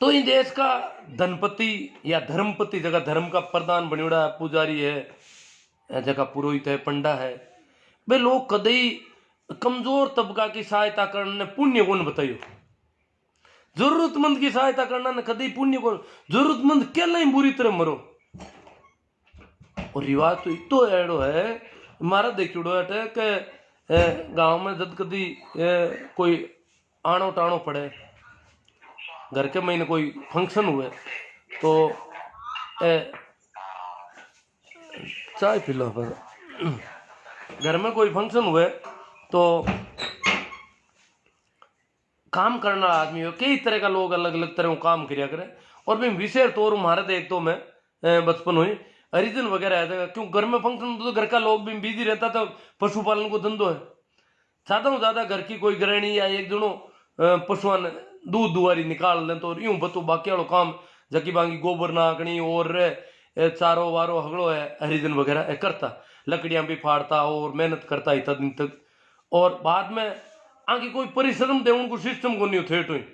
तो इन देश का धनपति या धर्मपति जगह धर्म का प्रधान बनियोड़ा पुजारी है, जगह पुरोहित है, पंडा है, वे लोग कदई कमजोर तबका की सहायता करने पुण्य कौन बताइयो। जरूरतमंद की सहायता करना ने कदई पुण्य कौन, जरूरतमंद क्या नहीं बुरी तरह मरो। और रिवाज तो इतो एड़ो है, मारा देखियो है कि गांव में जब कदी कोई आनो टाणो पड़े, घर के महीने कोई फंक्शन हुए तो चाय पी लो। घर में कोई फंक्शन हुए तो काम करना आदमी हो, कई तरह का लोग अलग अलग तरह काम किया करे। और मैं विशेष तौर हमारे देख तो मैं बचपन हुई हरिजन वगैरह है, क्यों घर में फंक्शन तो घर का लोग भी बिजी रहता था, पशुपालन को धंधो है। ज्यादा से ज्यादा घर की कोई गृहिणी या एक जनो पशुआ ने दूध दुआरी निकाल लें तो यूं बतो, बाकी वालों काम जकी बांगी गोबर नाकनी और चारो वारो हगड़ो है हरिजन वगैरह करता, लकड़ियां भी फाड़ता और मेहनत करता इतना दिन तक। और बाद में आगे कोई परिश्रम दे उनको सिस्टम को नहीं थेट हुई,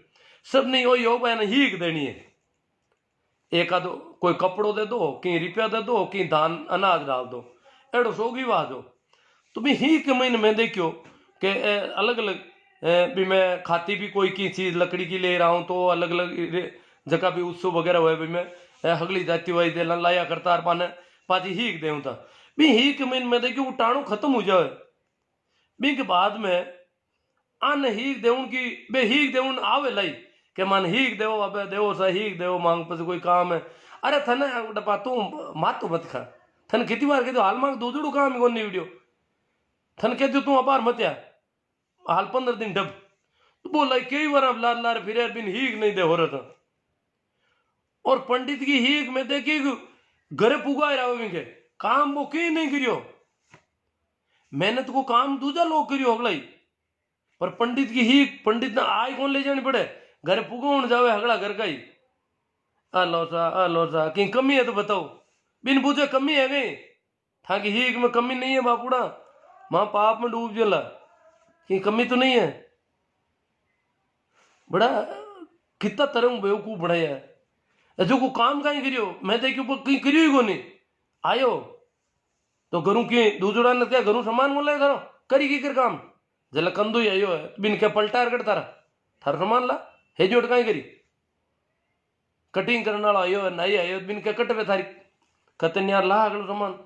सब नहीं हो यो बहन हीक देनी है। एक आधो कोई कपड़ो दे दो, कहीं रुपया दे दो, कहीं धान अनाज डाल दो, एड़ो सोगी वाज हो। तो भी ही के महीने में देखियो कि अलग अलग भी मैं खाती भी कोई की चीज लकड़ी की ले रहा हूँ तो अलग अलग जगह भी उत्सव वगैरह हुए भी मैं हगली जाती हुई दे लाया करता पाने पाजी हीक दे था। भी ही के महीने में देखियो वो टाणु खत्म हो जाए, बी के बाद में अन हीक देउन की बे हीक देउन आवे लाई के मन हीक देव अबे देव सा हीक देव मांग पर कोई काम है। अरे थने डपा तू मात तो मत खा, थन कितनी बार कह दो हाल मांग दूधड़ू काम कौन नहीं वीडियो, थन कह दो तू अपार मत या हाल 15 दिन डब तो बोला कई बार अब लार लार फिर बिन हीक नहीं दे हो रहा था। और पंडित की हीक में देखी घरे पुगा रहा विंगे काम वो कहीं नहीं करियो, मेहनत को काम दूजा लोग करियो अगला पर पंडित की ही पंडित ना आय कौन ले जानी पड़े, घर पुगोण जावे हगड़ा घर का ही। लो सा कहीं कमी है तो बताओ, बिन पूछे कमी है गई था कि ही में कमी नहीं है बापूड़ा, मां पाप में डूब जला कहीं कमी तो नहीं है। बड़ा कितना तरह बेवकूफ बढ़ाया है जो को काम कहीं करियो, मैं देखियो कहीं करियो ही को नहीं आयो तो घरों की दूसरा ने क्या घरों सामान बोला करो करी की कर काम जला कंदू ही आयो है बिन क्या पलटा कर तारा थारा सामान ला हे जोट कहीं करी कटिंग करने वाला आयो है नहीं आयो बिन क्या कटवे थारी कतन यार ला अगलो सामान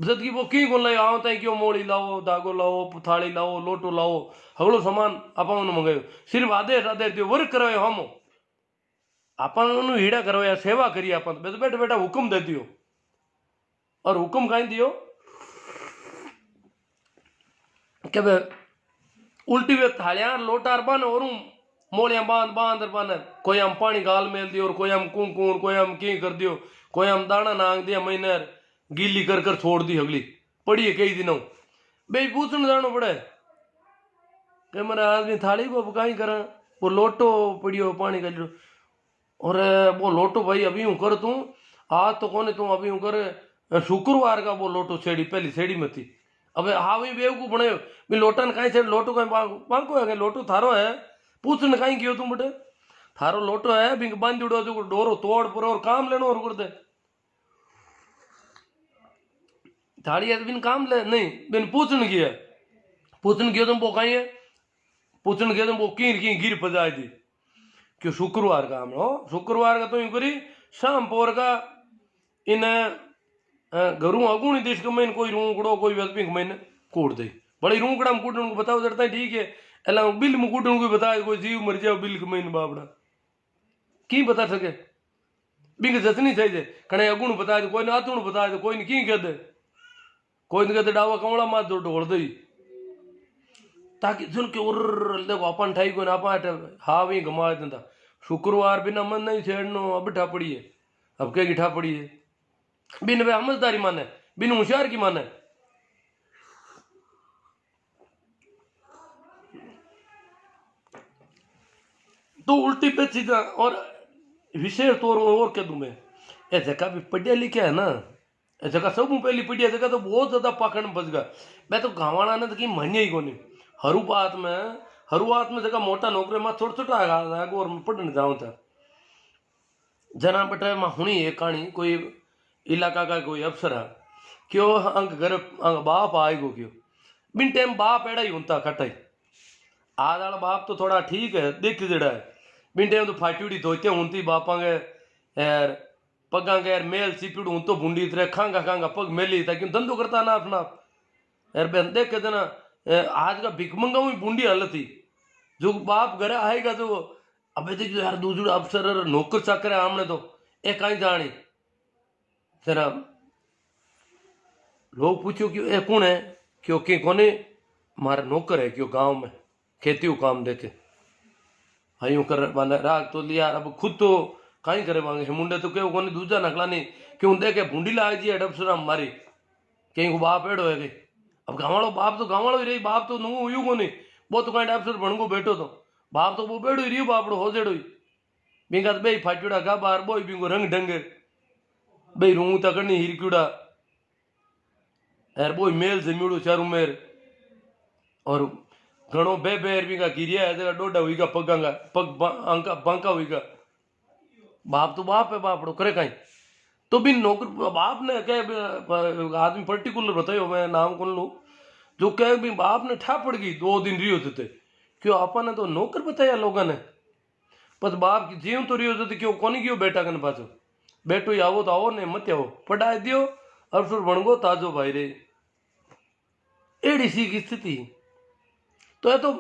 जद की वो की को लाओ आओ तय क्यों मोड़ी लाओ धागो लाओ थाली लाओ लोटो लाओ हगलो सामान अपन मंगायो सिर्फ आदेश आदेश दियो वर्क करायो हम अपन हीड़ा करो या सेवा करिए अपन बैठे बैठा हुक्म दे दियो। और हुक्म कहीं दियो कि उल्टी वे थालियां लोटार बन और मोलियां बांध बांध बन, कोई हम पानी गाल मेल दियो और कोई हम कुंकुण कोई हम की कर दियो, कोई हम दाना नांग दिया महीने गीली कर कर छोड़ दी अगली पड़ी है कई दिनों बे पूछने जानो पड़े कि मेरा आदमी थाली को कहीं करा वो लोटो पड़ियो पानी का लो। और वो लोटो भाई अभी हूँ कर तू आज तो कोने तू अभी हूँ कर शुक्रवार का वो लोटो छेड़ी पहली छेड़ी में थी। अब हाँ वही बेवकूफ बने भी लोटन कहीं छेड़ लोटो कहीं बांको है लोटो थारो है पूछने कहीं क्यों तुम बटे थारो लोटो है बिंग बांध जुड़ो जो डोरो तोड़ पर और काम लेनो और कर दे थाड़ी है बिन काम ले नहीं बिन पूछने की है पूछने की तुम वो कहीं है पूछने की तुम वो की गिर पजाई दी क्यों शुक्रवार का हम हो शुक्रवार का तो यूं करी शाम पोर का इन घरों अगुणी देश के मैंने कोई रूकड़ो कोई व्यक्ति मैंने कूट दे बड़ी रूकड़ा में कूटने को बताओ जरता है ठीक है अल्लाह बिल में कूटने को बताए कोई जीव मर जाओ बिल के मैंने बाबड़ा की बता सके बिंग जतनी चाहिए कने अगुण बताए तो कोई ने आतुण बताए तो कोई ने की कह दे कोई ने कहते डावा कमला मात दो ढोल दई ताकि सुन के उर देखो अपन ठाई को ना अपन हाँ वही घुमा देता शुक्रवार बिना मन नहीं छेड़नो अब ठा पड़ी है अब क्या गिठा पड़ी है बिन वे समझदारी माने बिन होशियार की माने तो उल्टी पे सीधा। और विशेष तौर और कह दूं मैं ये जगह भी पढ़िया लिखा है ना ये जगह सब पहली पढ़िया जगह तो बहुत ज्यादा पाखंड में बच गया। मैं तो गाँवाना ने तो कहीं मान्य ही कोनी हरुआत में जगह मोटा नौकरी में छोटा छोटा और पढ़ने जाऊँ था जना बटे मां हुनी एक कहानी कोई इलाका का कोई अफसर है क्यों अंग घर अंग बाप आएगो क्यों बिन टाइम बाप एड़ा ही होता कटाई आज वाला बाप तो थोड़ा ठीक है देख जड़ा है बिन टाइम तो फाटूड़ी धोते होती बापा के यार पगा के यार मेल सिपीड़ हूं तो भूंडी तरह खांगा खांगा पग मेली था क्यों धंधो करता ना अपना यार बहन देख के देना आज का भिकमंगा हुई बूंदी हालत थी जो बाप घर आएगा तो अबे देखो यार दूसरा अफसर नौकर चाकर है आमने तो ए कहीं जानी जरा लोग पूछो क्यों ए कौन है क्योंकि कोने मारा नौकर है क्यों गांव में खेती काम देते हाँ कर माने राग तो लिया अब खुद तो कहीं करे मांगे मुंडे तो क्यों कोने दूजा नकला नहीं क्यों देखे भूंडी लाग जी अडपसरा मारी कहीं को बाप एड़ो है अब गाँव बाप तो गाँव ही रही बाप तो नू हुई को नहीं वो तो कहीं अफसर बन को बैठो तो बाप तो वो बेड़ो ही रही बापड़ो हो जेड़ो ही बिंगा तो बे फाटूड़ा गा बार बोई बिंगो रंग ढंगे बे रूं तकनी हिरक्यूड़ा यार बोई मेल जमीड़ो चारू मेर और घणो बे बेर बिंगा गिरिया है डोडा हुई का पगांगा पग अंका बांका हुई का बाप तो बाप है बापड़ो करे कहीं तो भी नौकर बाप ने कह आदमी पर्टिकुलर बतायो मैं नाम कौन लू जो कह भी बाप ने ठा पड़ गई 2 दिन रियो थे क्यों आपा ने तो नौकर बताया लोगों ने पर बाप की जीव तो रियो थे क्यों कोनी क्यों बेटा कन पाछो बेटो ही आवो तो आओ ने मत आओ पढ़ाई दियो अफसर बनगो ताजो भाई रे एड़ी सी की स्थिति तो है तो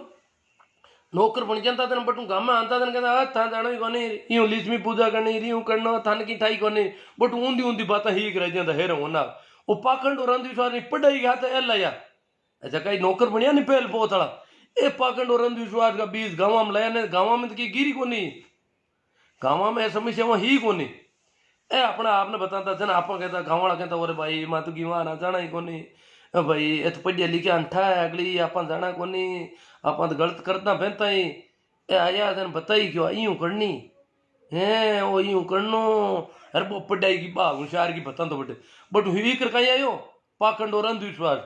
नौकर बन जाता था बट गाँव में आता था कहता था जाना ही कोनी यूं लिस्मी पूजा करनी री करना थान की ठाई कोनी बट ऊंदी ऊंदी बात ही रह जाता है ना वो पाखंड और अंधविश्वास नहीं पढ़ाई गया था एल लाया अच्छा कहीं नौकर बनया नहीं पहल पोतला ए पाखंड और अंधविश्वास का बीज गाँव में लाया नहीं गाँव में तो की गिरी कोनी गाँव में समस्या वहाँ ही कोनी ए अपना आपने बताता था ना आप कहता गाँव वाला कहता अरे भाई माँ तो की वहाँ ना जाना ही कोनी भाई ये तो पढ़िया लिखिया अंठा है अगली आप जाना कोनी आप तो गलत करता पहनता ही ए आया तेन बताई क्यों यूं करनी है वो यूं करनो अरे वो पढ़ाई की बा होशियार की बता तो बट हुई कर कहीं आयो पाखंड और अंधविश्वास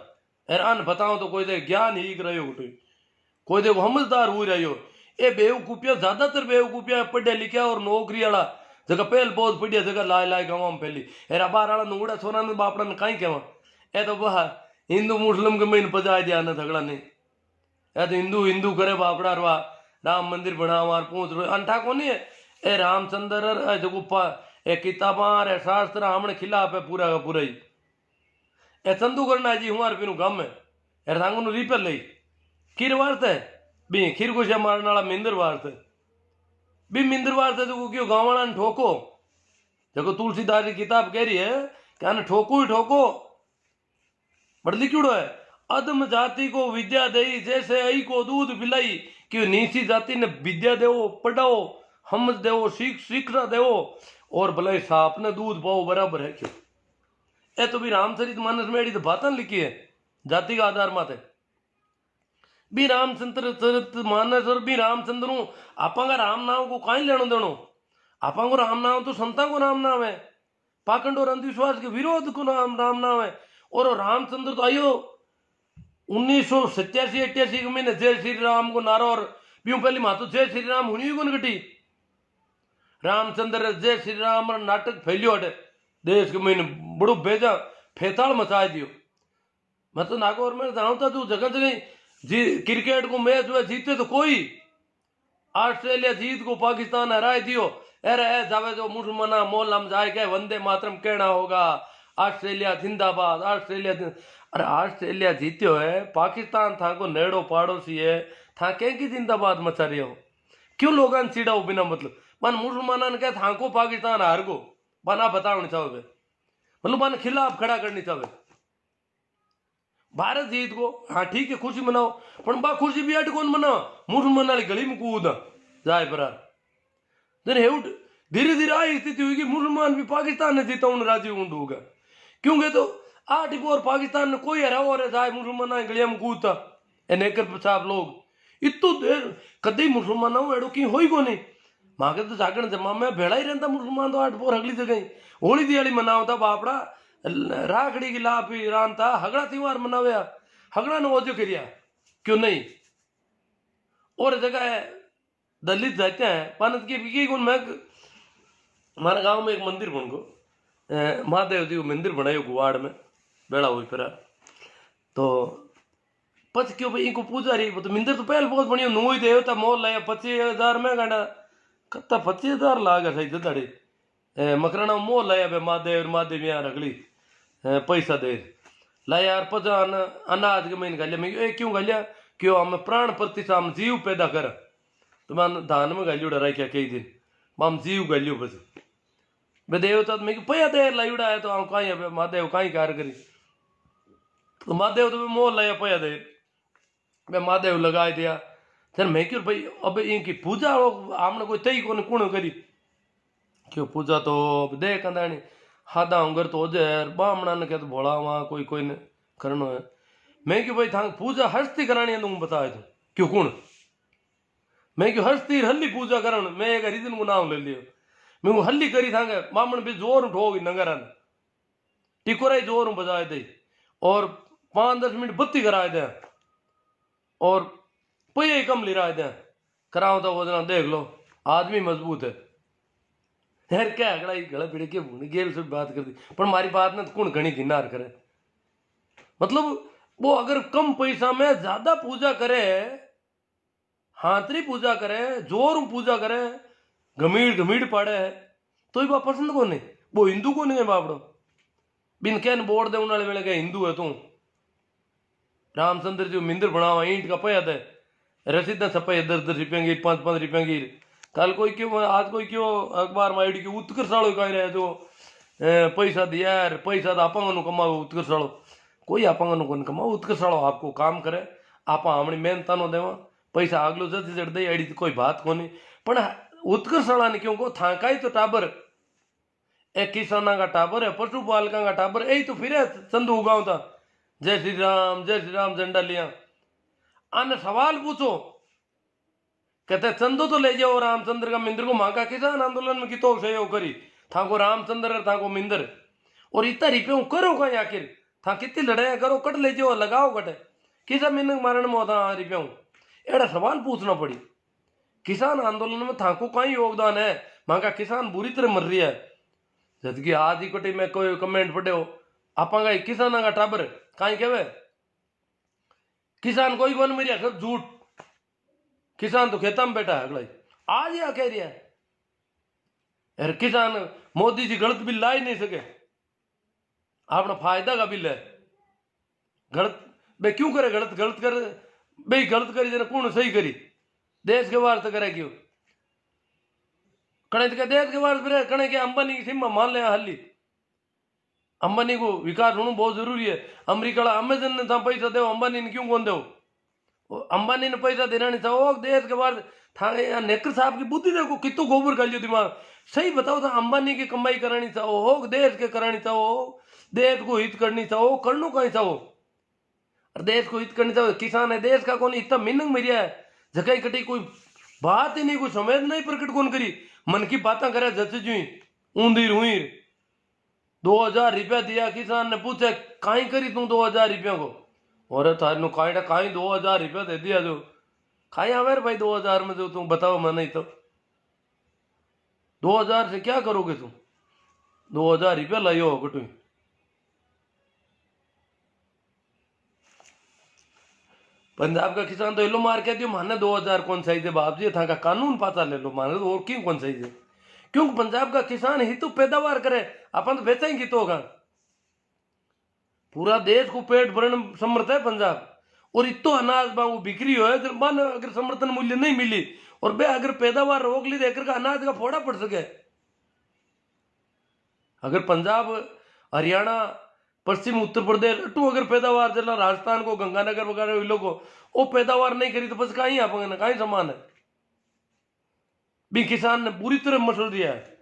अरे अन बताओ तो कोई दे ज्ञान ही कर रहो कोई देखो समझदार हो रही ए बेवकूफिया ज्यादातर बेवकूफिया पढ़िया लिखा और नौकरी वाला जगह पहल बहुत पढ़िया जगह लाए लाए गाँव में पहली अरे बार वाला नूड़ा छोरा ने बापड़ा ने कहीं कहवा ए तो वह हिंदू मुस्लिम के मैंने पजा दिया ना झगड़ा ने या तो हिंदू हिंदू करे बापड़ा रवा राम मंदिर बनावा पूछ रो अंठा को नहीं है ए रामचंद्र जो ए किताबा रे शास्त्र हमने खिलाफ है पूरा का पूरा ही ए चंदू करना जी हमारे पीनू गाँव में यार सांगू रिपेल ली खीर वार्त है बी खीर को मारने वाला मिंदर वार्त है बी मिंदर वार्त है तो क्यों गाँव वाला ने ठोको देखो तुलसीदास की किताब कह रही है कि ठोको ही ठोको बड़ लिखिड़ो है अधम जाति को विद्या दई जैसे आई को दूध पिलाई कि नीची जाति ने विद्या देवो पढ़ाओ हम देवो शिक्षा देवो और भले साप ने दूध पाओ बराबर है क्यों ए तो भी रामचरित मानस में एडी तो बातें लिखी है जाति का आधार माते भी रामचंद्र चरित मानस और भी रामचंद्र आपा राम नाम को कहीं लेनो देनो आपा को राम नाम तो संता को राम नाम है पाखंड और अंधविश्वास के विरोध को राम नाम है और रामचंद्र तो आयो 1987-88 के महीने जय श्री राम को नारा और यूं पहली मातो जय श्री राम हुई को घटी रामचंद्र जय श्री राम नाटक फैलियो हटे देश के महीने बड़ो बेजा फेताल मचा दियो मैं तो नागौर में जानता तू जगह जगह जी क्रिकेट को मैच हुआ जीते तो कोई ऑस्ट्रेलिया जीत को पाकिस्तान हराए दियो अरे जावे जो मुसलमाना मोहल्ला में जाए के वंदे मातरम कहना होगा ऑस्ट्रेलिया जिंदाबाद ऑस्ट्रेलिया अरे ऑस्ट्रेलिया जीत्यो है पाकिस्तान था को नेड़ो पड़ोसी है था कह की जिंदाबाद मचा रही हो क्यों लोग चिड़ाओ बिना मतलब मन मुसलमान ने कह था को पाकिस्तान हार गो बना बताओ चाहे मतलब मन खिलाफ खड़ा करनी चाहे भारत जीत को हाँ ठीक है खुशी मनाओ पर बा खुशी भी अट कौन मनाओ मुसलमान वाली गली में कूद जाए पर धीरे धीरे आई स्थिति हुई कि मुसलमान भी पाकिस्तान ने जीता उन राजी ऊंड होगा क्योंकि तो 8 और पाकिस्तान ने कोई हरा और जाए मुसलमान गलिया में कूदता नेकर साहब लोग इतो देर कदे मुसलमान एड़ो की हो को नहीं मांगे तो जागरण जमा में भेड़ा ही रहता मुसलमान तो 8 पोर अगली जगह होली दिवाली मनावता बापड़ा राखड़ी की लाभ रानता हगड़ा त्योहार मनावया हगड़ा ने ओजो करिया क्यों नहीं और जगह दलित जाते हैं पानत की गुण मैं हमारे गांव में एक मंदिर बन गो, महादेव जी मंदिर बनायो गुवाड़ में बेड़ा हुई फिर। तो पच क्यों भाई इनको पूजा रही तो मंदिर तो पहले बहुत बढ़िया नु ही देवता मोल लाया 25,000 में गांडा कत्ता 25,000 लागा सही जदाड़े मकराना मोल लाया बे महादेव महादेव यहाँ रगली पैसा दे ला यार पचा अनाज के महीने गालिया मैं क्यों गालिया क्यों हम प्राण प्रतिष्ठा हम जीव पैदा कर तो मैं धान में गाली उड़ा क्या कई दिन हम जीव गालियो बस बे देवता मैं पया देर लाई उड़ा है तो हम कहीं महादेव कहीं कार करी तो महादेव तो मोल लाया पया देर मैं महादेव लगाए दिया फिर मैं क्यों भाई अब इनकी पूजा हमने कोई तई को कुण करी क्यों पूजा तो अब दे कंदानी हादा होंगर तो जहर बामणा ने कहते भोला वहाँ कोई कोई ने करनो है मैं क्यों भाई था पूजा हस्ती करानी है तुम बताए तो क्यों कुण मैं क्यों हस्ती हल्ली पूजा करण मैं एक रीजन को नाम ले लियो मैं वो हल्ली करी था बामण भी जोर उठोगी नंगरा ने टिकोरा ही जोर बजाए दे और 5-10 मिनट बत्ती कराए दे और पहिए ही कम ले रहा है कराओ तो वो जना देख लो आदमी मजबूत है यार क्या गला पिड़े के गेल से बात कर दी पर हमारी बात ना तो कौन घनी गिनार करे मतलब वो अगर कम पैसा में ज्यादा पूजा करे हाथरी पूजा करे जोर पूजा करे गमीड़ गमीड़ पाड़े तो ही बात पसंद को नहीं वो हिंदू को नहीं है बापड़ो बिन कैन बोर्ड दे उन्हें वेले के हिंदू है तू रामचंद्र जी मंदिर बनावा ईंट का पया थे रसीद छपे 10-10 रुपये की 5-5 रुपये की कल कोई क्यों आज कोई क्यों अखबार में आई की उत्कर्षाड़ो कह रहे जो पैसा दिया यार पैसा तो आपंग कमाओ उत्कर्षाड़ो कोई आपंग को कमाओ उत्कर्षाड़ो आपको काम करे आप हमनी मेहनता नो देवा पैसा आगलो जल्दी जड़ दे अड़ी कोई बात को नहीं पण उत्कर्षाड़ा ने क्यों को था का तो टाबर ए किसाना का टाबर है पशुपालका का टाबर यही तो फिर चंदू उगाओ था जय श्री राम झंडा लिया आने सवाल पूछो कहते चंदो तो ले जाओ रामचंद्र का मिंदर को मांगा किसान आंदोलन में कितो सहयोग करी था को रामचंद्र था को मिंदर और इतना रिपेऊ करो कहीं आखिर था कितनी लड़ाई करो कट ले जाओ लगाओ कटे किसा मिनक मारण में होता रिपेऊ एड़ा सवाल पूछना पड़ी किसान आंदोलन में था को कहीं योगदान है मांगा किसान बुरी तरह मर रही है जबकि आज ही कटी में कोई कमेंट पढ़े हो आपा किसान का टाबर कहीं कहवे किसान कोई कौन मेरी सब झूठ किसान तो खेता में बैठा है अगला आज या कह रहा है यार किसान मोदी जी गलत बिल ला ही नहीं सके अपना फायदा का बिल है गलत बे क्यों करे गलत गलत कर बे गलत करी जना कौन सही करी देश के वार से करे क्यों कणे के देश के वार फिर कणे के अंबानी की सीमा मान ले हल्ली अंबानी को विकास होना बहुत जरूरी है अमेरिका अमेजन ने था पैसा दो अंबानी ने क्यों कौन दो अंबानी ने पैसा देना नहीं था देश के बाद था नेकर साहब की बुद्धि देखो कितो गोबर कर लियो दिमाग सही बताओ था अंबानी की कमाई करानी चाहो हो देश के करानी चाहो देश को हित करनी चाहो करनो कहीं चाहो और देश को हित करनी चाहो किसान है देश का कौन इतना मिनंग मेरिया है जगह कटी कोई बात ही नहीं कोई समझ नहीं प्रकट कौन करी मन की बातें करे जैसे जुई ऊंधीर हुईर 2,000 रुपया दिया किसान ने पूछे काई करी तू 2,000 रुपया को और थारू काई 2,000 रुपया दे दिया जो खाई आवे भाई 2,000 में जो तुम बताओ मैं नहीं तो 2,000 से क्या करोगे तुम 2,000 रुपया लाइयो कटू पंजाब का किसान तो लो मार के दियो माने 2,000 कौन सही थे बाप जी था का कानून पाता ले लो माने तो और क्यों कौन सही थे क्योंकि पंजाब का किसान ही तो पैदावार करे अपन तो बेचा ही तो होगा पूरा देश को पेट भरण समर्थ है पंजाब और इतो अनाज बांगू बिक्री हो है मान अगर समर्थन मूल्य नहीं मिली और बे अगर पैदावार रोक ली देकर का अनाज का फोड़ा पड़ सके अगर पंजाब हरियाणा पश्चिम उत्तर प्रदेश अटू अगर पैदावार चला राजस्थान को गंगानगर वगैरह लोगों वो पैदावार नहीं करी तो बस कहीं आप कहीं समान है भी किसान ने पूरी तरह मसल दिया है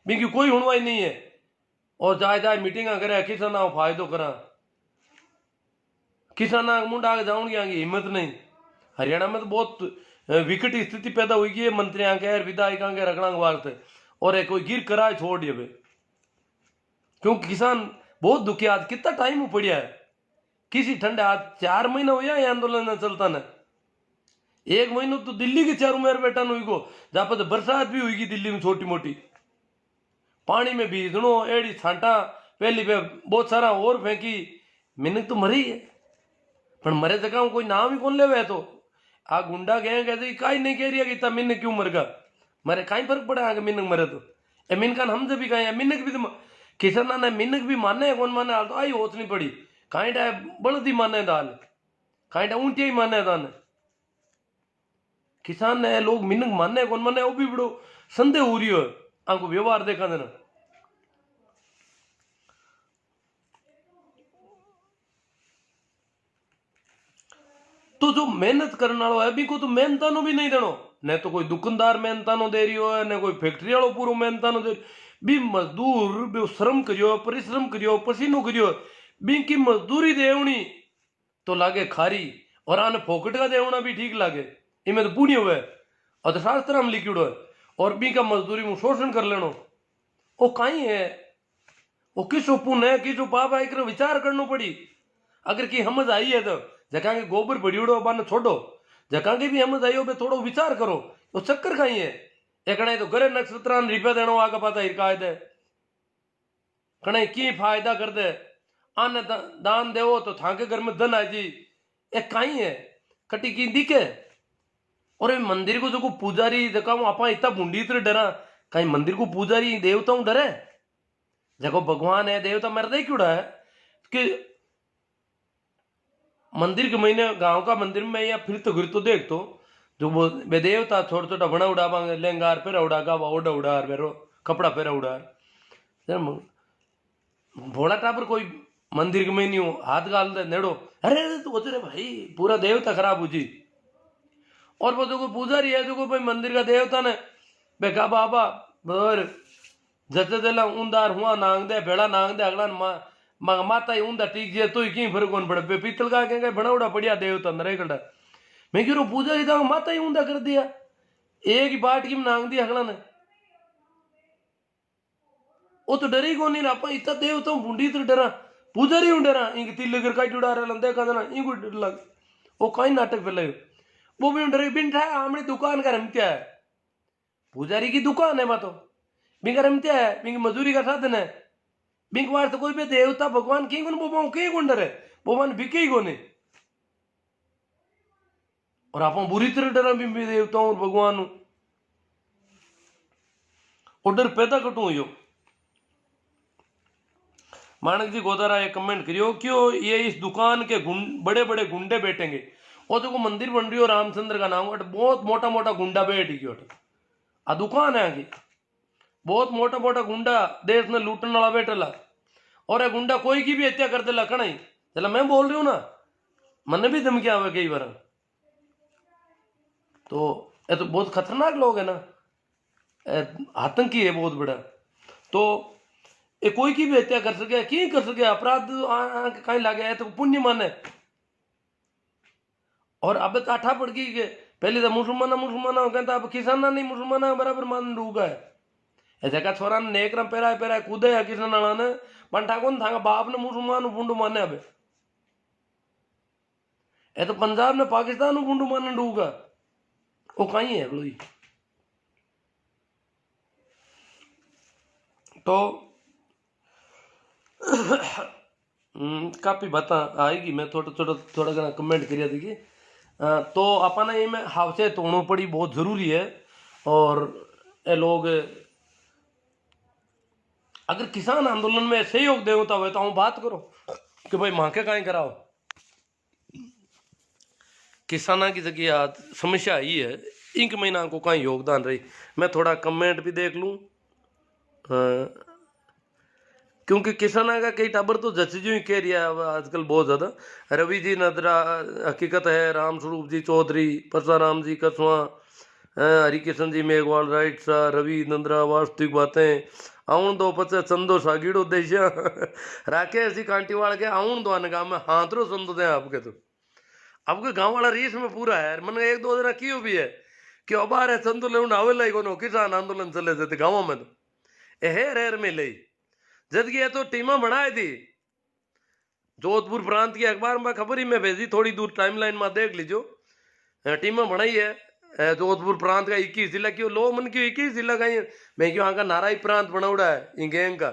भी की कोई हुणवाई नहीं है और जाए जाए मीटिंग करे किसान फायदो करा किसान मुंडा आगे जाऊंगी आगे हिम्मत नहीं हरियाणा में तो बहुत विकट स्थिति पैदा हुई है मंत्री के विधायक के रखना वास्ते और कोई गिर कराए छोड़ दिए क्योंकि किसान बहुत दुखी आज कितना टाइम पड़िया है किसी ठंडे आज 4 महीना हो या आंदोलन चलता ना 1 महीना तो दिल्ली के चारों मेर बैठा हुई को जहां पर बरसात भी हुई दिल्ली में छोटी मोटी पानी में बीज दो एड़ी छांटा पहली पे बहुत सारा और फेंकी, मिनक तो मरी है पर मरे जगह कोई नाम ही कौन ले हुए। तो आ गुंडा गए कहते काई नहीं कह रही है कि मिनक क्यों मर गया, मरे काई फर्क पड़ा आगे मिनक मरे तो ए मिनकान हमसे भी कहे मिनक भी तो किसान ने मिनक भी माने कौन माने हाल तो आई होच नहीं पड़ी काई डा बड़दी माने दाल काई डा ऊंटिया ही माने दान किसान ने लोग मिनक माने कौन माने वो भी बड़ो संदेह हो रही है आंको व्यवहार देखा देना। तो जो मेहनत करने वालों है भी को तो मेहनता नो भी नहीं देनो, न तो कोई दुकानदार मेहनता नो दे रही है न कोई फैक्ट्री वालों पूरा मेहनता नो दे भी मजदूर भी श्रम करियो परिश्रम करियो पसीनो करियो बी की मजदूरी देवनी तो लागे खारी और आने फोकट का देवना भी ठीक लागे इमें तो पुण्य हुए अर्थशास्त्र में लिखिड़ो है और बी का मजदूरी में शोषण कर लेनो वो कहीं है वो किसो पुण्य है किसो पाप है एक विचार करना पड़ी। अगर की समझ आई है तो जका के गोबर बढ़ियोड़ो बाने छोड़ो जका के भी समझ आई हो थोड़ो विचार करो तो चक्कर कहीं है एकने तो घरे नक्षत्र रिपे देनो आगे पता हिरकाय दे कने की फायदा कर दे आने दान देवो तो थाके घर में धन आ जी ए कहीं है कटी की दिखे। और ये मंदिर को जो पुजारी जका आपा इतना बूंदी इतने डरा कहीं मंदिर को पुजारी देवता डरे जको भगवान है देवता मरदा ही क्यों है कि मंदिर के महीने गांव का मंदिर में या फिर तो देख तो जो वो वे देवता छोटा छोटा बना उड़ा बांगे लेंगार पे उड़ा गावा ओडा उड़ा बेरो कपड़ा पे उड़ा भोला टापर कोई मंदिर के महीने हाथ गाल दे नेड़ो अरे तो बोलते भाई पूरा देवता खराब हो जी। और वो जो पुजारी है जो भाई मंदिर का देवता ने बेगा बाबा बर जते देला उंदार हुआ नांग दे भेड़ा नांग दे अगला माता ही ऊंदा टीक जे तो की फर्क कौन पड़े पीतल का कहेंगे बनावड़ा बढ़िया देवता नरे कड़ा मैं कह रहा पूजा ही था माता ही ऊंदा कर दिया एक ही बाट की नांग दी अगला ने वो तो डरी को नहीं ना आप इतना देवता बूंदी तो डरा पुजारी हूं डरा इंक तिल लगर का जुड़ा रहा लंदे का ना इंको डर लग वो कहीं नाटक पे लगे वो भी डरे बिन था हमने दुकान का रमत्या है पुजारी की दुकान है तो बिंग रमत्या है बिंग मजदूरी का साधन है बिंग वार तो कोई भी देवता भगवान की कौन बोबाऊ के कौन डरे भगवान बिके ही कोने और आप बुरी तरह डरा भी देवताओं और भगवान और डर पैदा कटू यो। मानक जी गोदारा ये कमेंट करियो क्यों ये इस दुकान के बड़े बड़े गुंडे बैठेंगे और जो मंदिर बन रही हो रामचंद्र का नाम बहुत मोटा मोटा गुंडा बैठ गयो आ दुकान है आगे बहुत मोटा मोटा गुंडा देश में लूटने वाला बैठेला और ये गुंडा कोई की भी हत्या कर देला कणाई चला मैं बोल रही हूं ना मन भी धमकी आवे कई बार तो ये तो बहुत खतरनाक लोग है ना आतंकी है बहुत बड़ा तो ये कोई की भी हत्या कर सके की कर सके अपराध कहीं लागे तो पुण्य माने और अब आठा पड़ गई के पहले तो मुसलमान कहता अब किसान नहीं मुसलमान बराबर मान डूगा है ऐसे का छोरा ने नेक रम पेरा कूदे है किसान वाला ने पंठा कौन था बाप ने मुसलमान बुंडू माने अब ये तो पंजाब ने पाकिस्तान बुंडू माने डूगा वो कहीं है कोई तो काफी बात आएगी मैं थोड़ा घना कमेंट करिया थी तो अपन ये में हावसे तोड़ो पड़ी बहुत जरूरी है। और ये लोग अगर किसान आंदोलन में सहयोग देवता हुए तो हम बात करो कि भाई मां के कहीं कराओ किसाना की जगह समस्या ही है इंक महीना को कहीं योगदान रही। मैं थोड़ा कमेंट भी देख लूं क्योंकि किसाना का कई टाबर तो जचजू ही कह रहा है आजकल बहुत ज्यादा। रवि जी नदरा हकीकत है, राम स्वरूप जी चौधरी, परसाराम जी कसवा, हरिकिशन जी मेघवाल राइट सा, रवि नंदरा वास्तविक बातें आउन दो पचे चंदो सागीड़ो देशा राके ऐसी कांटी वाल के आउन दो आने गाँव में हाथरो चंदो दे आपके तो आपके गाँव वाला रीस में पूरा है मन एक दो दिन क्यों भी है कि अबार है चंदो ले आवेला को किसान आंदोलन चले जाते गाँव में तो हेर में ले जद की तो टीमा बनाई थी जोधपुर प्रांत की अखबार में खबर ही मैं भेजी थोड़ी दूर टाइमलाइन में देख लीजिए टीमा बनाई है जोधपुर प्रांत का 21 जिला क्यों लो मन क्यों 21 जिला का मैं क्यों का नारा ही प्रांत बनाउड़ा है इन गैंग का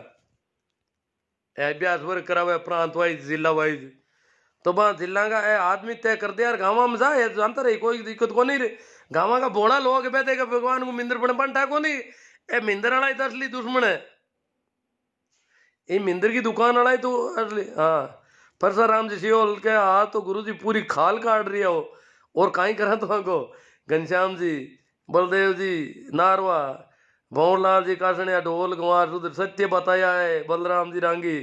अभ्यास वर्क करा हुआ है प्रांत वाइज जिला वाइज तो वहां जिला का आदमी तय कर दे यार गाँव में जा जानता रही कोई दिक्कत को नहीं रे गाँव का बोड़ा लोग बैठेगा भगवान को मिंदर बन को नहीं ए मिंदर वाला ही तो असली दुश्मन है ये मिंदर की दुकान वाला ही तो असली हाँ परसाराम जी सियोल के हाँ तो गुरु जी पूरी खाल काट रही है वो और कहीं करा तो को घनश्याम जी बलदेव जी नारवा भंवरलाल जी कासनिया ढोल कुमार रुद्र सत्य बताया है बलराम जी रांगी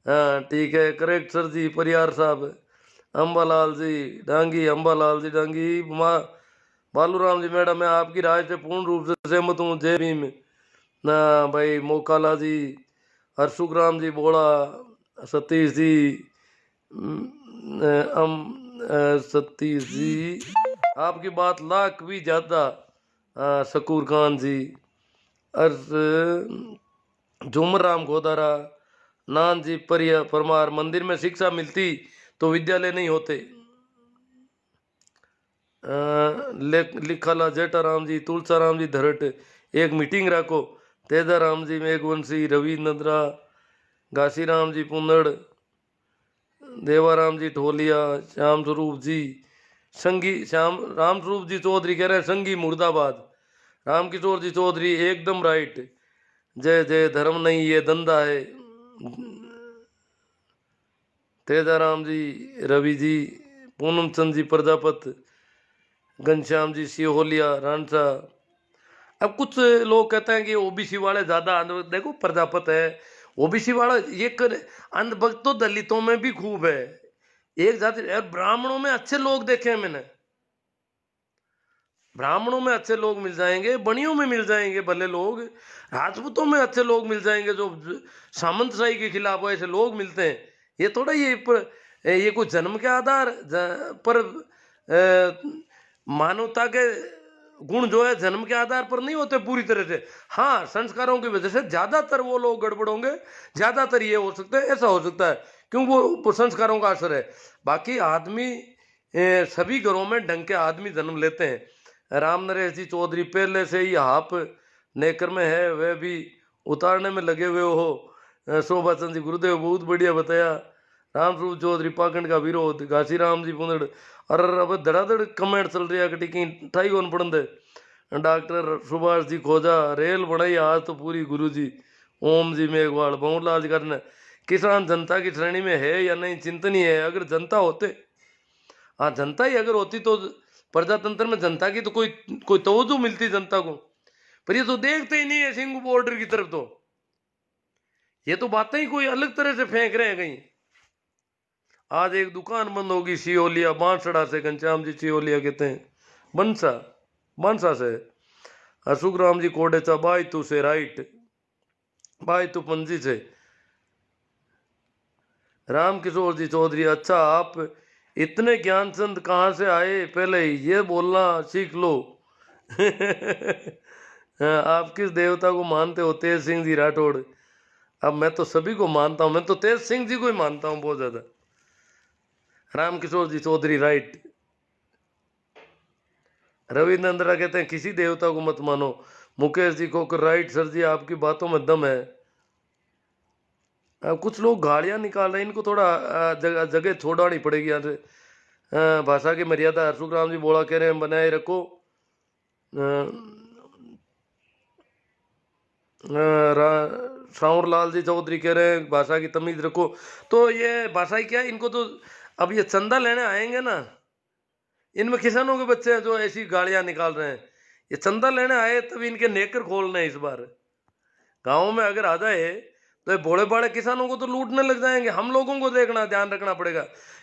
हाँ ठीक है करेक्ट सर जी परियार साहब अम्बालाल जी डांगी अम्बालाल जी डांगी बालूराम जी मैडम मैं आपकी राय से पूर्ण रूप से सहमत हूँ जय भीम ना भाई मोकाला जी हर्षुग्राम जी बोला सतीश जी सतीश जी आपकी बात लाख भी ज़्यादा शकूर खान जी झूमर राम गोदारा नान जी परिया परमार मंदिर में शिक्षा मिलती तो विद्यालय नहीं होते लिखाला जेठाराम जी तुलसाराम जी धरट एक मीटिंग रखो तेजाराम जी मेघवंशी रवि नंद्रा घासीराम जी पुनड़ देवाराम जी ढोलिया श्याम स्वरूप जी संगी श्याम राम स्वरूप जी चौधरी कह रहे हैं संगी मुर्दाबाद राम किशोर जी चौधरी एकदम राइट जय जय धर्म नहीं ये धंधा है तेजाराम जी रवि जी पूनम चंद जी प्रजापत घनश्याम जी सिहोलिया रानसा अब कुछ लोग कहते हैं कि ओबीसी वाले ज्यादा देखो प्रजापत है ओबीसी वाला ये अंधभक्त तो दलितों में भी खूब है एक जाति ब्राह्मणों में अच्छे लोग देखे हैं मैंने ब्राह्मणों में अच्छे लोग मिल जाएंगे बनियों में मिल जाएंगे भले लोग राजपूतों में अच्छे लोग मिल जाएंगे जो सामंतशाही के खिलाफ ऐसे लोग मिलते हैं ये थोड़ा ये कोई जन्म के आधार पर मानवता के गुण जो है जन्म के आधार पर नहीं होते पूरी तरह से हाँ संस्कारों की वजह से ज्यादातर वो लोग गड़बड़ होंगे ज्यादातर ये हो सकता है ऐसा हो सकता है क्योंकि वो संस्कारों का असर है बाकी आदमी सभी घरों में ढंग के आदमी जन्म लेते हैं राम नरेश जी चौधरी पहले से ही हाफ नेकर में है वह भी उतारने में लगे हुए हो शोभा चंद जी गुरुदेव बहुत बढ़िया बताया राम स्वरूप चौधरी पाखंड का विरोध घासीराम जी पुनड़ अरे अब धड़ाधड़ कमेंट चल रही है कटी ठाई कौन पढ़ दे डॉक्टर सुभाष जी खोजा रेल बनाई आज तो पूरी गुरु जी ओम जी मेघवाल बहुलाल जी करने किसान जनता की श्रेणी में है या नहीं चिंतनीय है अगर जनता होते हाँ जनता ही अगर होती तो प्रजातंत्र में जनता की तो कोई तवज्जो मिलती जनता को पर ये तो देखते ही नहीं है सिंगू बॉर्डर की तरफ तो ये तो बातें ही कोई अलग तरह से फेंक रहे हैं कहीं आज एक दुकान बंद होगी सियोलिया बांसड़ा से घनश्याम जी सियोलिया कहते हैं बांसा से अशुग्राम जी कोडेचा बायतू से राइट बायतू पंजी से राम किशोर जी चौधरी अच्छा आप इतने ज्ञानचंद कहाँ से आए पहले ये बोलना सीख लो आप किस देवता को मानते हो तेज सिंह जी राठौड़ अब मैं तो सभी को मानता हूं मैं तो तेज सिंह जी को ही मानता हूं बहुत ज्यादा राम किशोर जी चौधरी राइट रवि नंदरा कहते हैं किसी देवता को मत मानो मुकेश जी को राइट सर जी आपकी बातों में दम है अब कुछ लोग गाड़ियां निकाल रहे हैं इनको थोड़ा जगह छोड़ानी पड़ेगी यहाँ से भाषा की मर्यादा हर्षुग्राम जी बोला कह रहे हैं बनाए रखो श्रावण जी चौधरी कह रहे हैं भाषा की तमीज रखो तो ये भाषा ही क्या है इनको तो अब ये चंदा लेने आएंगे ना इनमें किसानों के बच्चे हैं जो ऐसी गाड़ियां निकाल रहे हैं ये चंदा लेने आए तब इनके नेकर खोलने इस बार गाँव में अगर आ जाए तो ये भोले भाले किसानों को तो लूटने लग जाएंगे हम लोगों को देखना ध्यान रखना पड़ेगा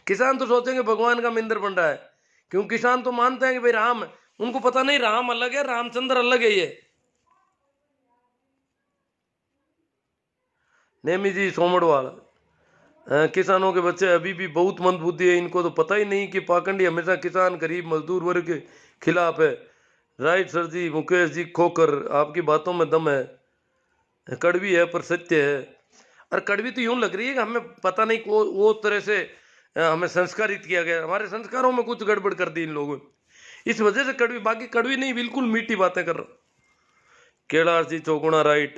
किसान तो सोचेंगे भगवान का मिंदर बन रहा है क्योंकि किसान तो मानते हैं कि भाई राम है उनको पता नहीं राम अलग है रामचंद्र अलग है ये नेमी जी सोमड़वाल किसानों के बच्चे अभी भी बहुत मंदबुद्धि है इनको तो पता ही नहीं कि पाखंडी हमेशा किसान गरीब मजदूर वर्ग के खिलाफ है राइट सर जी मुकेश जी खोकर आपकी बातों में दम है कड़वी है पर सत्य है और कड़वी तो यूं लग रही है कि हमें पता नहीं वो तरह से हमें संस्कारित किया गया हमारे संस्कारों में कुछ गड़बड़ कर दी इन लोगों इस वजह से कड़वी, बाकी कड़वी नहीं, बिल्कुल मीठी बातें कर रहा हूँ। कैलाश जी चौगुना राइट।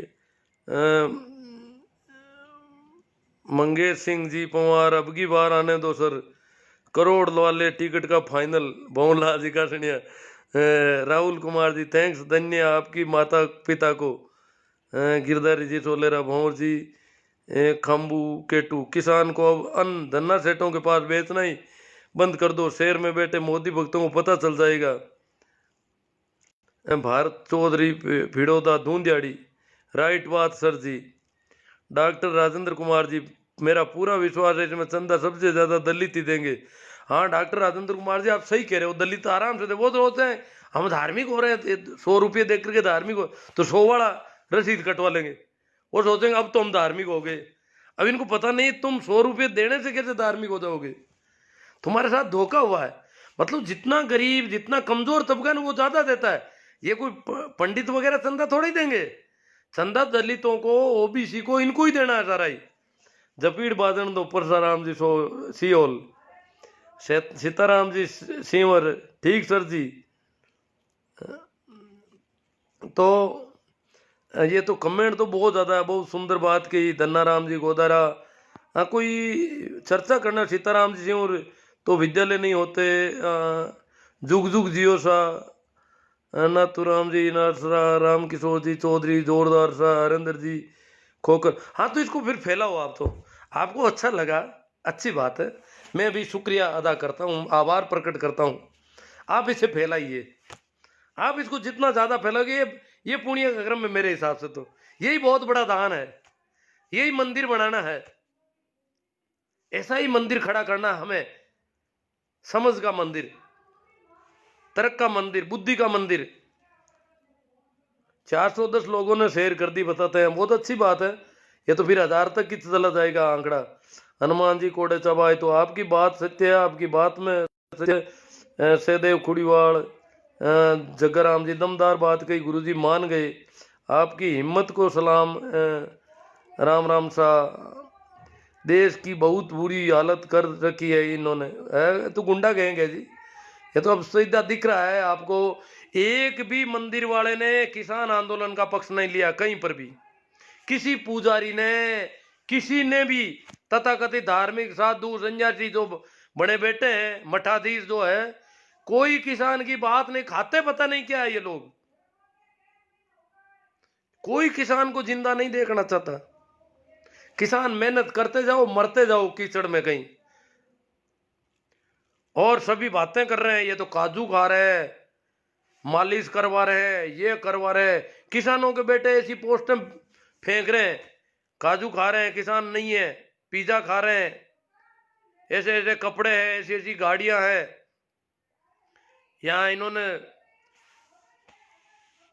मंगेश सिंह जी पवार, अब की बार आने दो सर, करोड़ वाले टिकट का फाइनल, भवनलाल जी का सुनिया। राहुल कुमार जी थैंक्स, धन्य आपकी माता पिता को। गिरधारी जी सोलेरा, भंवर जी खम्बू केटू, किसान को अब अन्न धन्ना सेठों के पास बेचना ही बंद कर दो, शहर में बैठे मोदी भक्तों को पता चल जाएगा। भारत चौधरी भिड़ोदा धूंधियाड़ी, राइट बात सर जी। डॉक्टर राजेंद्र कुमार जी, मेरा पूरा विश्वास है इसमें चंदा सबसे ज्यादा दलित ही देंगे। हाँ डॉक्टर राजेंद्र कुमार जी, आप सही कह रहे हो, दलित आराम से दे। वो तो होते हैं हम धार्मिक हो रहे हैं, 100 रुपये देख करके धार्मिक हो, तो 100 वाला रसीद कटवा लेंगे। वो सोचेंगे अब तो हम धार्मिक हो गए। अब इनको पता नहीं तुम 100 रुपये देने से कैसे धार्मिक हो जाओगे। तुम्हारे साथ धोखा हुआ है। मतलब जितना गरीब, जितना कमजोर तबका ना, वो ज्यादा देता है। ये कोई पंडित वगैरह चंदा थोड़ी देंगे। चंदा दलितों को, ओबीसी को, इनको ही देना है सारा ही। जपीड़ बादन दो परसाराम जी सियोल, सीताराम जी सीवर, ठीक सर जी। तो ये तो कमेंट तो बहुत ज्यादा है, बहुत सुंदर बात कही धन्नाराम जी गोदारा। हाँ कोई चर्चा करना, सीताराम जी सिंह तो विद्यालय नहीं होते। जुग जुग जियो सा, नाथुराम जी नरसरा, राम किशोर जी चौधरी जोरदार सा, हरेंद्र जी खोकर। हाँ तो इसको फिर फैलाओ आप, तो आपको अच्छा लगा, अच्छी बात है, मैं भी शुक्रिया अदा करता हूँ, आभार प्रकट करता हूँ। आप इसे फैलाइए, आप इसको जितना ज्यादा फैलोगे, ये पुण्य का क्रम में मेरे हिसाब से तो यही बहुत बड़ा दान है। यही मंदिर बनाना है, ऐसा ही मंदिर खड़ा करना हमें, समझ का मंदिर, तर्क का मंदिर, बुद्धि का मंदिर। 410 लोगों ने शेयर कर दी, बताते हैं, बहुत अच्छी बात है। ये तो फिर 1000 तक की चला जाएगा आंकड़ा। हनुमान जी कोड़े चबाए, तो आपकी बात सत्य है, आपकी बात में सत्य। सहदेव खुड़ीवाल, जग्गाराम जी दमदार बात कही, गुरुजी मान गए, आपकी हिम्मत को सलाम। राम राम सा, देश की बहुत बुरी हालत कर रखी है इन्होंने। तो गुंडा कहेंगे जी, ये तो अब सीधा दिख रहा है आपको। एक भी मंदिर वाले ने किसान आंदोलन का पक्ष नहीं लिया, कहीं पर भी किसी पुजारी ने, किसी ने भी, तथाकथित धार्मिक साधु सन्यासी जो बड़े बेटे हैं, मठाधीश जो है, कोई किसान की बात नहीं, खाते पता नहीं क्या है ये लोग। कोई किसान को जिंदा नहीं देखना चाहता। किसान मेहनत करते जाओ, मरते जाओ कीचड़ में कहीं, और सभी बातें कर रहे हैं। ये तो काजू खा रहे हैं, मालिश करवा रहे हैं, ये करवा रहे हैं। किसानों के बेटे ऐसी पोस्टें फेंक रहे हैं, काजू खा रहे हैं, किसान नहीं है, पिज्जा खा रहे हैं, ऐसे ऐसे कपड़े हैं, ऐसी ऐसी गाड़ियां हैं। यहां इन्होंने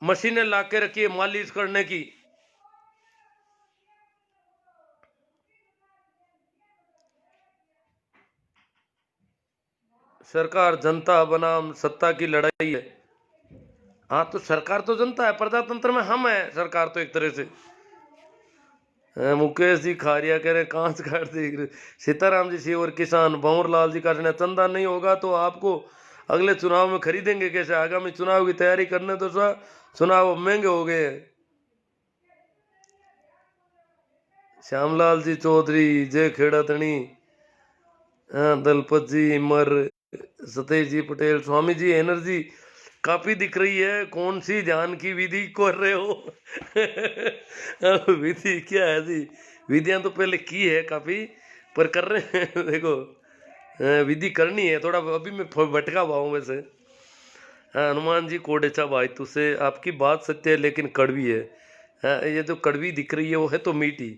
मशीनें ला के रखी है मालिश करने की। सरकार जनता बनाम सत्ता की लड़ाई है। हाँ तो सरकार तो जनता है, प्रजातंत्र में हम है सरकार तो एक तरह से। मुकेश जी खारिया कह रहे कांच काट देख रहे। सीताराम जी सी और किसान, भंवरलाल जी का चंदा नहीं होगा तो आपको अगले चुनाव में खरीदेंगे कैसे। आगामी चुनाव की तैयारी करने तो सा, चुनाव महंगे हो गए हैं। श्यामलाल जी चौधरी, जय खेड़ा तणी, दलपत जी मर, सतेश जी पटेल, स्वामी जी एनर्जी काफी दिख रही है, कौन सी ध्यान की विधि कर रहे हो। विधि क्या है जी, विधियां तो पहले की है काफी, पर कर रहे हैं। देखो विधि करनी है थोड़ा, अभी मैं भटका हुआ हूं वैसे। हनुमान जी कोडेचा भाई, तुझसे आपकी बात सत्य है लेकिन कड़वी है। ये जो कड़वी दिख रही है वो है तो मीठी।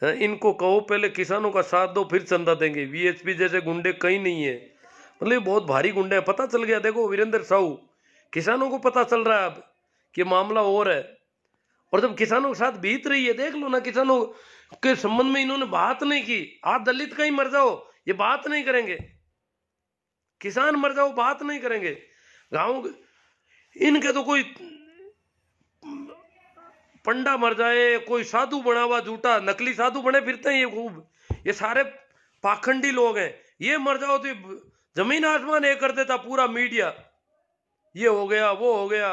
इनको कहो पहले किसानों का साथ दो, फिर चंदा देंगे। वीएचपी जैसे गुंडे कहीं नहीं है, मतलब ये बहुत भारी गुंडे हैं, पता चल गया। देखो वीरेंद्र साहू, किसानों को पता चल रहा है अब कि मामला और है। और जब किसानों के साथ बीत रही है, देख लो ना, किसानों के संबंध में इन्होंने बात नहीं की। आप दलित कहीं मर जाओ, ये बात नहीं करेंगे। किसान मर जाओ, बात नहीं करेंगे। गांव इनके तो कोई पंडा मर जाए, कोई साधु बना हुआ झूठा, नकली साधु बने फिरते हैं ये खूब, ये सारे पाखंडी लोग हैं। ये मर जाओ तो जमीन आसमान एक कर देता पूरा मीडिया। ये हो गया वो हो गया।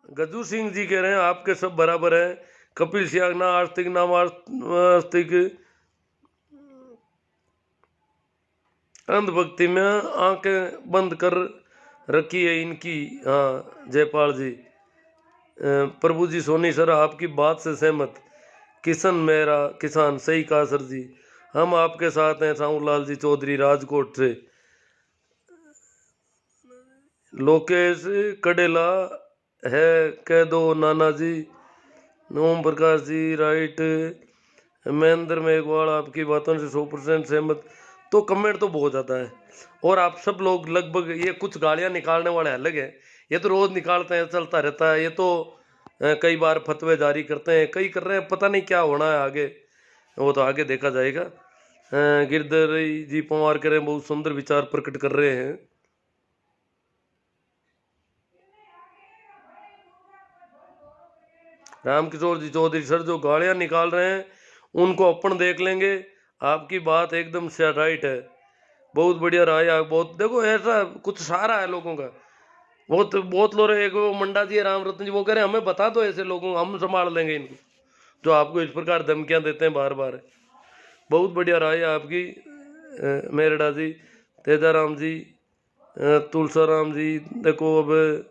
गज्जू सिंह जी कह रहे हैं आपके सब बराबर हैं, कपिल सियाग ना आस्तिक ना आस्तिक, अंधभक्ति में आंखें बंद कर रखी है इनकी। हाँ जयपाल जी, प्रभु जी सोनी सर आपकी बात से सहमत। किशन मेरा किसान सही कहा सर जी, हम आपके साथ हैं। साहूलाल जी चौधरी राजकोट से। लोकेश कडेला है कह दो नाना जी। ओम प्रकाश जी राइट। महेंद्र मेघवाल आपकी बातों से 100% सहमत। तो कमेंट तो बहुत ज़्यादा है, और आप सब लोग लगभग, ये कुछ गालियाँ निकालने वाले अलग हैं, ये तो रोज़ निकालते हैं, चलता रहता है। ये तो कई बार फतवे जारी करते हैं, कई कर रहे हैं, पता नहीं क्या होना है आगे, वो तो आगे देखा जाएगा। गिरधर जी पवार करें बहुत सुंदर विचार प्रकट कर रहे हैं। रामकिशोर जी चौधरी सर जो गालियाँ निकाल रहे हैं उनको अपन देख लेंगे। आपकी बात एकदम से राइट है, बहुत बढ़िया रहा है। बहुत देखो ऐसा कुछ सहारा है लोगों का, बहुत बहुत लोग। एक वो मंडा जी राम रत्न जी वो कह रहे हैं हमें बता दो ऐसे लोगों को, हम संभाल लेंगे इनको, जो आपको इस प्रकार धमकियां देते हैं बार बार। बहुत बढ़िया रहा है आपकी। मेरडा जी, तेजाराम जी, तुलसाराम जी, देखो अब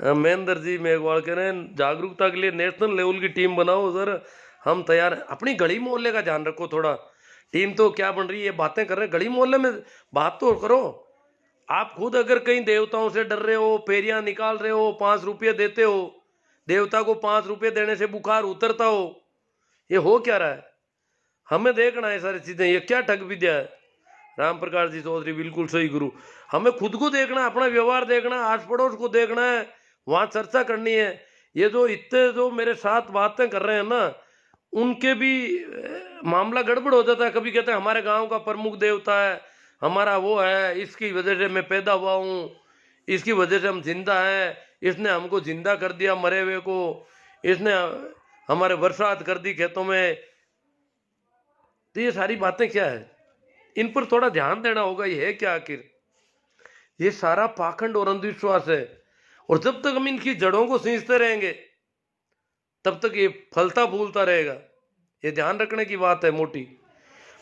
महेंद्र जी मेघवाल कह रहे हैं जागरूकता के लिए नेशनल लेवल की टीम बनाओ सर, हम तैयार हैं। अपनी गली मोहल्ले का ध्यान रखो थोड़ा। टीम तो क्या बन रही है, बातें कर रहे हैं, गली मोहल्ले में बात तो करो। आप खुद अगर कहीं देवताओं से डर रहे हो, फेरियां निकाल रहे हो, 5 रुपये देते हो, देवता को 5 रुपये देने से बुखार उतरता हो, ये हो क्या रहा है? हमें देखना है सारी चीजें, ये क्या ठग विद्या है। राम प्रकाश जी चौधरी बिल्कुल सही गुरु। हमें खुद को देखना है, अपना व्यवहार देखना है, आस पड़ोस को देखना है, वहां चर्चा करनी है। ये जो इतने जो मेरे साथ बातें कर रहे हैं ना, उनके भी मामला गड़बड़ हो जाता है। कभी कहते हैं हमारे गांव का प्रमुख देवता है, हमारा वो है, इसकी वजह से मैं पैदा हुआ हूँ, इसकी वजह से हम जिंदा हैं, इसने हमको जिंदा कर दिया मरे हुए को, इसने हमारे बरसात कर दी खेतों में। तो ये सारी बातें क्या है, इन पर थोड़ा ध्यान देना होगा। ये है क्या आखिर? ये सारा पाखंड और अंधविश्वास है, और जब तक हम इनकी जड़ों को सींचते रहेंगे तब तक ये फलता फूलता रहेगा। ये ध्यान रखने की बात है मोटी।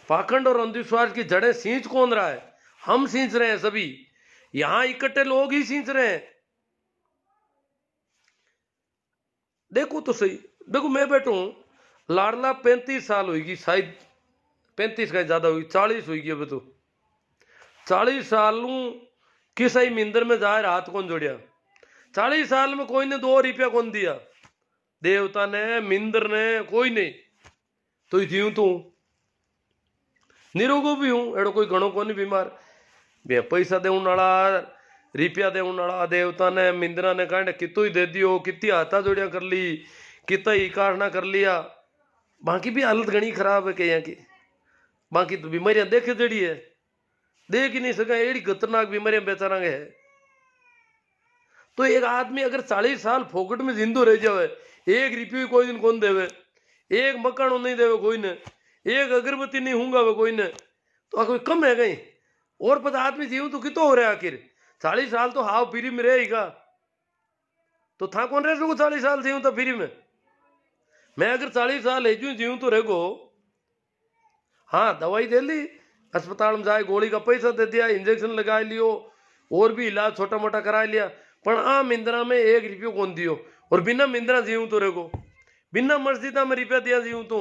पाखंड और अंधविश्वास की जड़ें सींच कौन रहा है? हम सींच रहे हैं सभी, यहां इकट्ठे लोग ही सींच रहे हैं। देखो तो सही, देखो मैं बैठू हूं, लाडला 35 साल होगी शायद, 35 का ज्यादा होगी, 40 होगी अब तो। 40 साल किस ही मिंदर में जाए हाथ कौन जोड़िया? 40 साल में कोई ने 2 रुपया कौन दिया, देवता ने मिंदर ने कोई नहीं। तो जीव तू निरोगो भी हूं, एड़ो कोई घणो को नहीं बीमार। बे पैसा देने वाला, रुपया देने वाला देवता ने मिंदरा ने कहने कितो ही दे दियो, कितनी हाथा जोड़िया कर ली, कितना ही काटना कर लिया। बाकी भी हालत घनी खराब है कहीं की। बाकी तो बीमारियां देखे जड़ी है, देख ही नहीं सका, एड़ी खतरनाक बीमारियां बेचारा है। तो एक आदमी अगर 40 साल फोकट में जिंदो रह जावे, 1 रुपये कोई दिन कौन देवे, एक मकान नहीं देवे कोई ने, एक अगरबत्ती नहीं हूंगा वे कोई ने, तो कोई कम है कहीं? और पता आदमी जीव तो कितो हो रहा है आखिर? 40 साल तो हाव फ्री में रहेगा, तो था कौन रह सको 40 साल जीव तो फ्री में? मैं अगर 40 साल है जीव तो रहेगो, हाँ दवाई दे ली, अस्पताल में जाए, गोली का पैसा दे दिया, इंजेक्शन लगा लियो, और भी इलाज छोटा मोटा करा लिया, पर आ मिंद्रा में 1 रुपये कौन दियो, और बिना मिंद्रा जीव तो रहेगो, बिना मस्जिदा में रुपया दिया जीव तो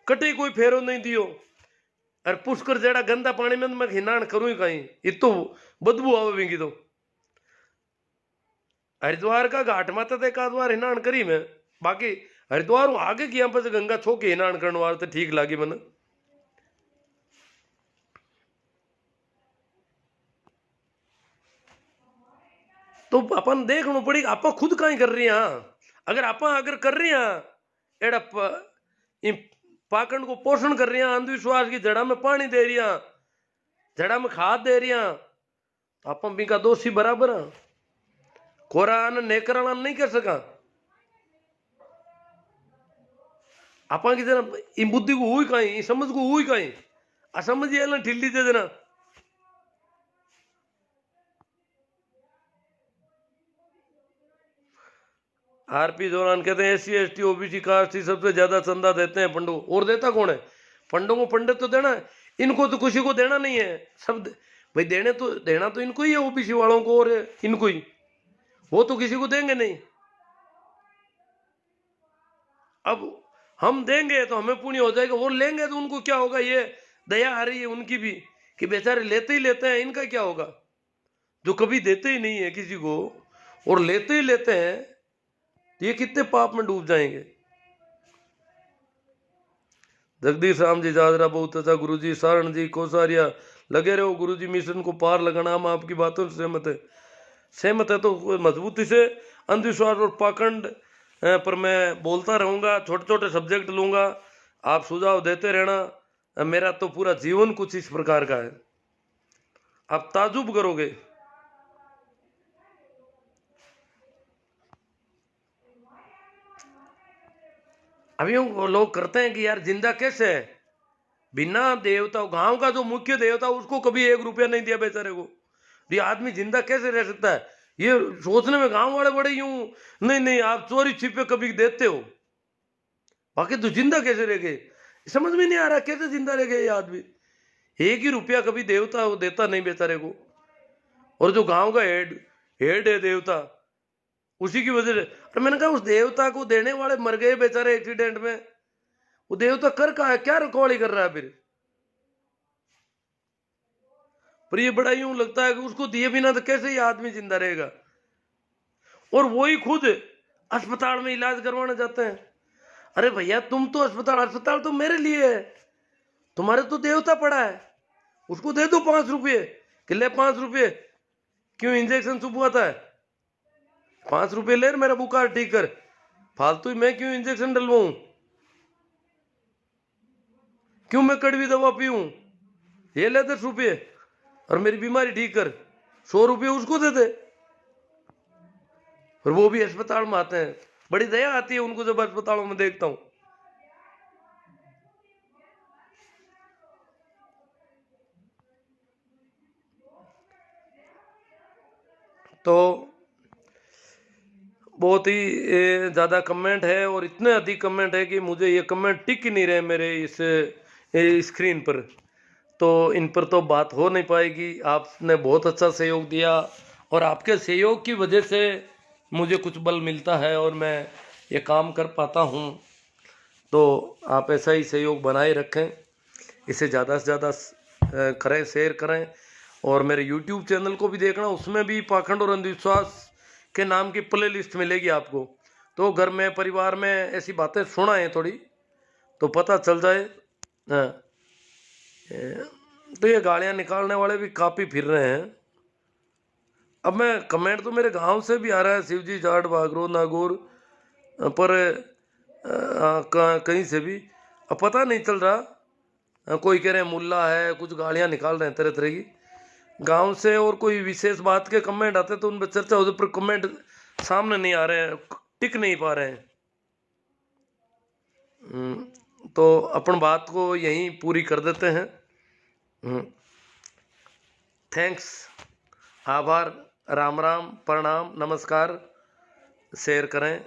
कटे कोई फेरो नहीं दियो। और पुष्कर जेड़ा गंदा पानी में मैं हिनान करूं ही कहीं, इतो बदबू आवे विंगी। तो हरिद्वार का घाट माता एक आध बार हिनान करी मैं, बाकी हरिद्वार आगे की पर गंगा छो के हिनान करने वाले तो ठीक लगी मैंने। तो अपन देखना पड़ेगा आप खुद कहीं कर रही हैं। अगर आप अगर कर रही हैं एड़ा पाखंड को पोषण कर रही हैं, अंधविश्वास की जड़ा में पानी दे रही हैं, जड़ा में खाद दे रही हैं, तो आप भी का दोषी बराबर है। कोरान नेकरान नहीं कर सका। आपा की जना इन बुद्धि को हुई कहीं, समझ को हुई कहीं, असमझ ये ना ठिल्ली दे देना। आरपी जोरान कहते हैं एससी एसटी ओबीसी कास्ट सबसे ज्यादा चंदा देते हैं पंडो, और देता कौन है? पंडों को पंडित तो देना है, इनको तो किसी को देना नहीं है। सब भाई देना तो इनको ही है, ओबीसी वालों को और इनको ही, वो तो किसी को देंगे नहीं। अब हम देंगे तो हमें पुण्य हो जाएगा, और लेंगे तो उनको क्या होगा? ये दया आ रही है उनकी भी कि बेचारे लेते ही लेते हैं, इनका क्या होगा? जो कभी देते ही नहीं है किसी को और लेते ही लेते हैं, तो ये कितने पाप में डूब जाएंगे। जगदीश राम जी जाजरा बहुत अच्छा गुरुजी। सारण जी कोसारिया लगे रहो गुरुजी, मिशन को पार लगाना। हम आपकी बातों से सहमत है तो मजबूती से। अंधविश्वास और पाखंड पर मैं बोलता रहूंगा, छोटे छोटे सब्जेक्ट लूंगा, आप सुझाव देते रहना। मेरा तो पूरा जीवन कुछ इस प्रकार का है, आप ताजुब करोगे। अभी वो लोग करते हैं कि यार जिंदा कैसे है बिना देवता, गांव का जो मुख्य देवता उसको कभी 1 रुपया नहीं दिया बेचारे को, ये आदमी जिंदा कैसे रह सकता है? ये सोचने में गांव वाले बड़े यूं, नहीं नहीं आप चोरी छिपे कभी देते हो, बाकी तो जिंदा कैसे रह गए? समझ में नहीं आ रहा कैसे जिंदा रह गए ये आदमी। 1 ही रुपया कभी देवता वो देता नहीं बेचारे को, और जो गांव का हेड हेड है देवता, उसी की वजह से। और मैंने कहा उस देवता को देने वाले मर गए बेचारे एक्सीडेंट में, वो देवता कर कहा है, क्या रखवाली कर रहा है फिर? पर ये बड़ा यूं लगता है कि उसको दिए बिना तो कैसे ये आदमी जिंदा रहेगा, और वही खुद अस्पताल में इलाज करवाने जाते हैं। अरे भैया तुम तो अस्पताल अस्पताल तो मेरे लिए है, तुम्हारे तो देवता पड़ा है, उसको दे दो 5 रुपये कि ले 5 रुपये, क्यों इंजेक्शन चुभवाता है? 5 रुपये ले मेरा बुखार ठीक कर, फालतू ही मैं क्यों इंजेक्शन डलवाऊं, क्यों मैं कड़वी दवा पीऊं? ये ले 10 रुपये और मेरी बीमारी ठीक कर, 100 रुपये उसको दे दे। और वो भी अस्पताल में आते हैं, बड़ी दया आती है उनको जब अस्पतालों में देखता हूं। तो बहुत ही ज़्यादा कमेंट है, और इतने अधिक कमेंट है कि मुझे ये कमेंट टिक ही नहीं रहे मेरे इस स्क्रीन पर, तो इन पर तो बात हो नहीं पाएगी। आपने बहुत अच्छा सहयोग दिया, और आपके सहयोग की वजह से मुझे कुछ बल मिलता है और मैं ये काम कर पाता हूँ। तो आप ऐसा ही सहयोग बनाए रखें, इसे ज़्यादा से ज़्यादा करें, शेयर करें। और मेरे YouTube चैनल को भी देखना, उसमें भी पाखंड और अंधविश्वास के नाम की प्ले लिस्ट मिलेगी आपको। तो घर में परिवार में ऐसी बातें सुनाएं थोड़ी, तो पता चल जाए। हाँ, तो ये गालियाँ निकालने वाले भी काफ़ी फिर रहे हैं। अब मैं कमेंट तो मेरे गांव से भी आ रहा है, शिवजी जाट बागरो नागौर, पर कहीं से भी अब पता नहीं चल रहा। कोई कह रहे हैं मुल्ला है, कुछ गालियाँ निकाल रहे हैं तरह तरह की गांव से, और कोई विशेष बात के कमेंट आते तो उन पर चर्चा होती, पर कमेंट सामने नहीं आ रहे हैं, टिक नहीं पा रहे हैं। तो अपन बात को यहीं पूरी कर देते हैं। थैंक्स, आभार, राम राम, प्रणाम, नमस्कार। शेयर करें।